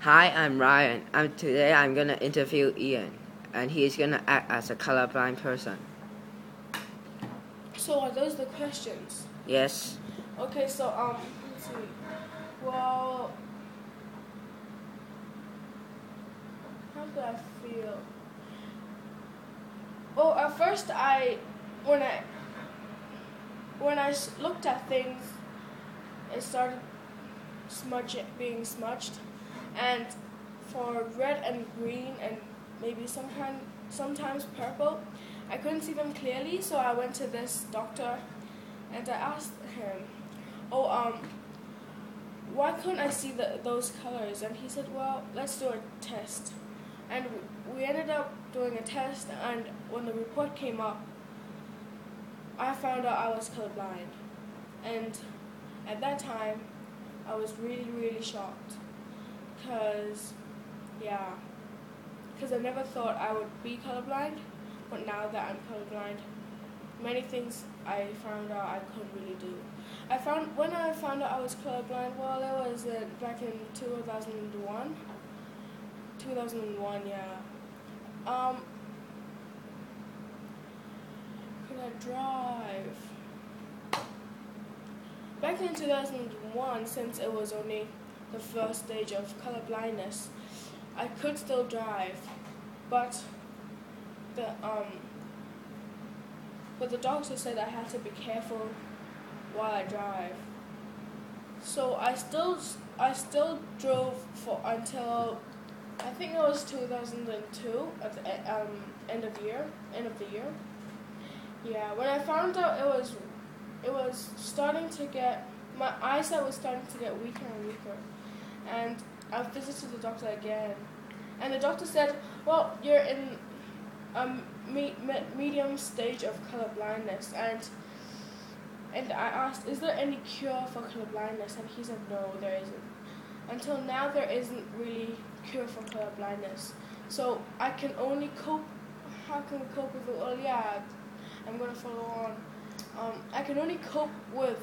Hi, I'm Ryan. Today I'm gonna interview Ian, and he's gonna act as a colorblind person. So are those the questions? Yes. Okay, so let's see. Well, how do I feel? Well, at first when I looked at things, it started being smudged, and for red and green and maybe sometimes purple, I couldn't see them clearly. So I went to this doctor, and I asked him, "Oh, why couldn't I see those colors?" And he said, "Well, let's do a test." And we ended up doing a test, and when the report came up, I found out I was colorblind. And at that time, I was really, really shocked. Because I never thought I would be colorblind, but now that I'm colorblind, many things I found out I couldn't really do. When I found out I was colorblind, well, it was back in 2001. 2001, yeah. Could I drive? Back in 2001, since it was only the first stage of color blindness, I could still drive, but the doctor said I had to be careful while I drive. So I still drove for until I think it was 2002 at the end of the year. Yeah, when I found out it was starting to get, my eyesight was starting to get weaker and weaker, and I visited the doctor again, and the doctor said, "Well, you're in a medium stage of color blindness," and I asked, "Is there any cure for color blindness?" And he said, "No, there isn't. Until now, there isn't really cure for color blindness. So I can only cope. How can we cope with it? Well, yeah, I'm gonna follow on. I can only cope with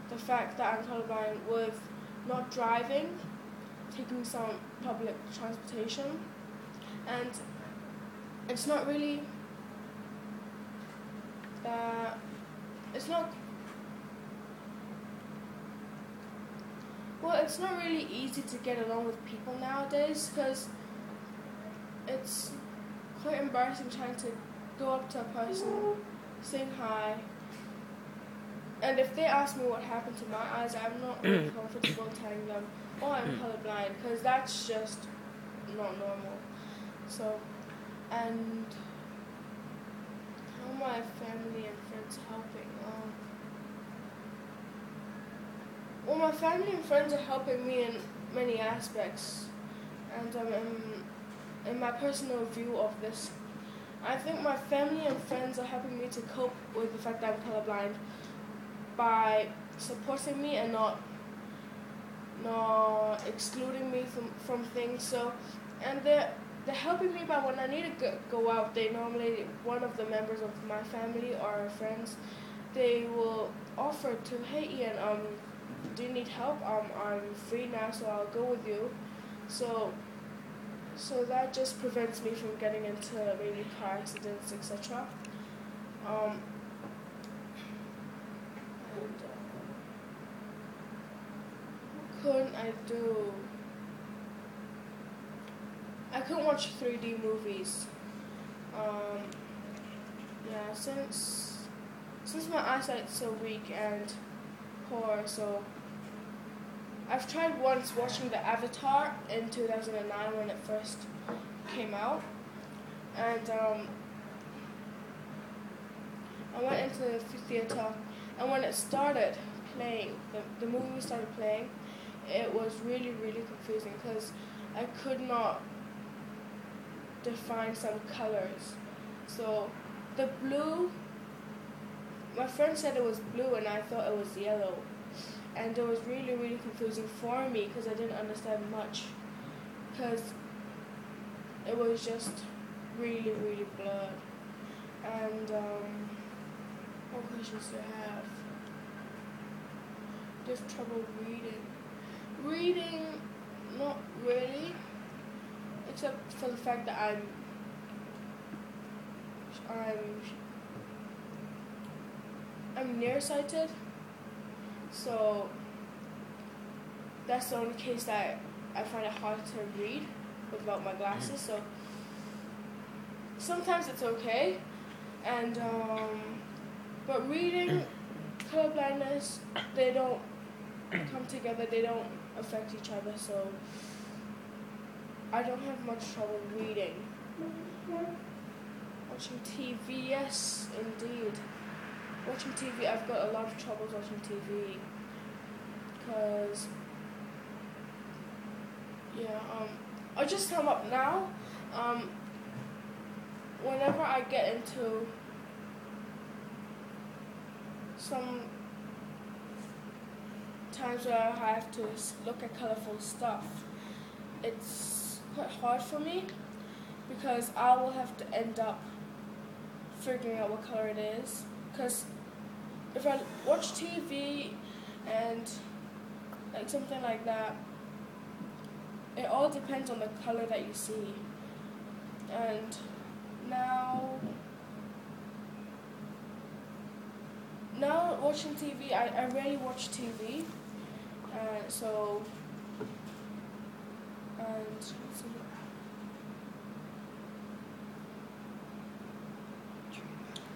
the fact that I'm colorblind with not driving, taking some public transportation, and it's not really. It's not. Well, it's not really easy to get along with people nowadays because it's quite embarrassing trying to go up to a person, saying hi, and if they ask me what happened to my eyes, I'm not really comfortable telling them, "Oh, I'm colorblind," because that's just not normal. So, and how my family and friends helping? Well, my family and friends are helping me in many aspects, and in my personal view of this, I think my family and friends are helping me to cope with the fact that I'm colorblind by supporting me and not excluding me from things. So, and they're helping me by when I need to go out. They normally, one of the members of my family or friends, they will offer to, "Hey Ian, do you need help? I'm free now, so I'll go with you." So that just prevents me from getting into maybe car accidents, etc. And what couldn't I do? I couldn't watch 3D movies. Yeah, since my eyesight's so weak and poor, so I've tried once watching the Avatar in 2009 when it first came out, and I went into the theater, and when it started playing, the movie started playing, it was really, really confusing because I could not define some colors. So the blue, my friend said it was blue and I thought it was yellow. And it was really, really confusing for me because I didn't understand much. Because it was just really, really blurred. And what questions do I have? Just trouble reading. Reading, not really. except for the fact that I'm nearsighted, so that's the only case that I find it hard to read without my glasses. So sometimes it's okay, and but reading, colorblindness, they don't come together. They don't affect each other. So I don't have much trouble reading. Watching TV, yes, indeed. Watching TV, I've got a lot of troubles watching TV, because, I'll just sum up now. Whenever I get into some times where I have to look at colorful stuff, it's quite hard for me, because I will have to end up figuring out what color it is. Because if I watch TV and like something like that, it all depends on the color that you see. And now watching TV, I rarely watch TV,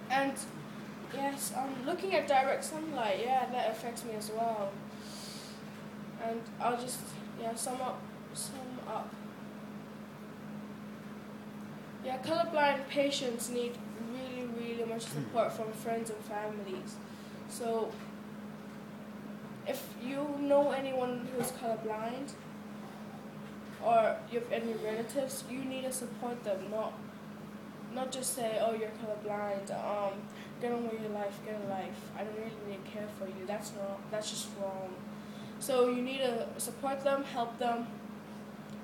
and yes, looking at direct sunlight, yeah, that affects me as well. And I'll just sum up. Yeah, colorblind patients need really, really much support from friends and families. So if you know anyone who's colorblind, or you have any relatives, you need to support them, not just say, oh, you're colorblind, get on with your life, get a life. I don't really need to care for you. That's just wrong. So you need to support them, help them,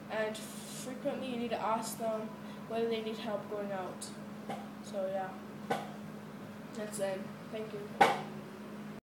and frequently you need to ask them whether they need help going out. So yeah, that's it. Thank you.